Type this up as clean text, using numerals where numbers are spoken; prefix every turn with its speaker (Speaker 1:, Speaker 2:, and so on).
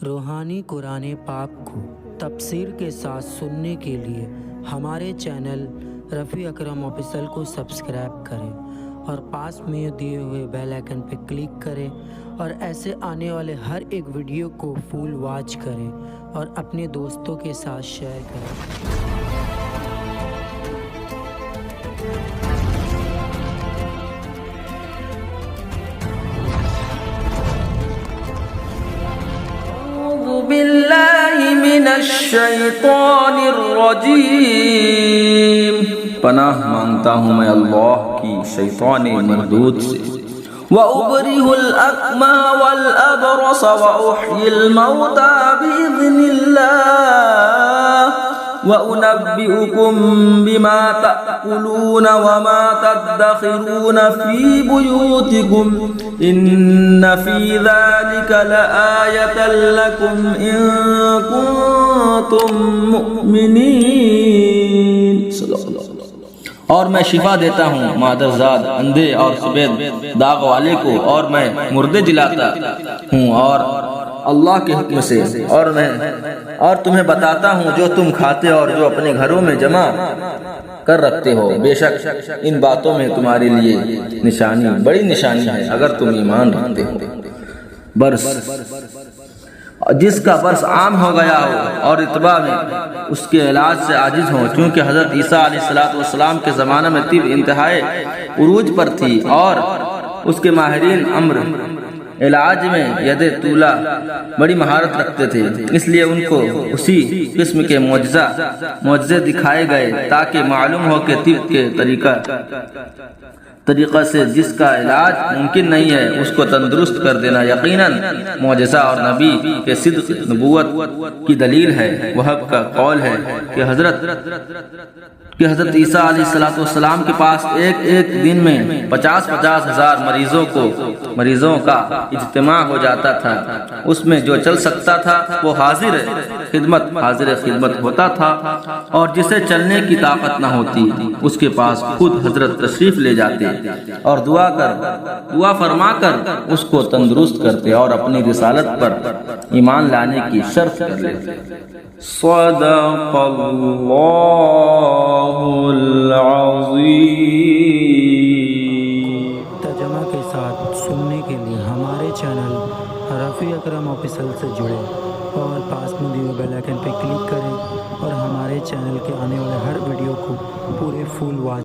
Speaker 1: روحانی قرآن پاک کو تفسیر کے ساتھ سننے کے لیے ہمارے چینل رفیع اکرم آفیشل کو سبسکرائب کریں اور پاس میں دیے ہوئے بیل آئیکن پہ کلک کریں اور ایسے آنے والے ہر ایک ویڈیو کو فل واچ کریں اور اپنے دوستوں کے ساتھ شیئر کریں۔
Speaker 2: أعوذ بالله من الشیطان الرجیم، پناہ مانگتا ہوں میں اللہ کی شیطان مردود سے۔ وَأُبْرِئُ الْأَكْمَحَ وَالْأَبْرَصَ وَأُحْيِي الْمَوْتَى بِإِذْنِ اللَّهِ وَأُنَبِّئُكُم بِمَا تَأْكُلُونَ وَمَا تَدَّخِرُونَ فِي بُيُوتِكُمْ إِنَّ فِي ذَلِكَ لَآيَةً لَكُمْ إِن كُنتُم مُؤْمِنِينَ۔ اور میں شفا دیتا ہوں مادرزاد، اندھے اور سفید داغ والے کو، اور میں مردے جلاتا ہوں اور اللہ کے حکم سے، اور تمہیں بتاتا ہوں جو تم کھاتے اور جو اپنے گھروں میں جمع کر رکھتے ہو۔ بے شک ان باتوں میں تمہارے لیے نشانی، بڑی نشانی ہے اگر تم ایمان رکھتے ہو۔ برس، جس کا برس عام ہو گیا ہو اور اتباع میں اس کے علاج سے عاجز ہوں، چونکہ حضرت عیسیٰ علیہ السلام کے زمانہ میں طب انتہائی عروج پر تھی اور اس کے ماہرین امر علاج میں ید طولہ بڑی مہارت رکھتے تھے، اس لیے ان کو اسی قسم کے معجزے دکھائے گئے تاکہ معلوم ہو کہ طب کے طریقہ سے جس کا علاج ممکن نہیں ہے اس کو تندرست کر دینا یقیناً معجزہ اور نبی کے صدق نبوت کی دلیل ہے۔ وہب کا قول ہے کہ حضرت عیسیٰ علیہ السلام کے پاس ایک دن میں 50,000 مریضوں کا اجتماع ہو جاتا تھا، اس میں جو چل سکتا تھا وہ حاضر خدمت ہوتا تھا، اور جسے چلنے کی طاقت نہ ہوتی اس کے پاس خود حضرت تشریف لے جاتے اور دعا فرما کر اس کو تندرست کرتے اور اپنی رسالت پر ایمان لانے کی شرط کر لیتے۔ صدق اللہ العظیم۔
Speaker 1: ترجمہ کے ساتھ سننے کے لیے ہمارے چینل رفیع اکرم آفیشل سے جڑیں اور پاس میں دیے بیل آئیکن پہ کلک کریں اور ہمارے چینل کے آنے والے ہر ویڈیو کو پورے فل واچ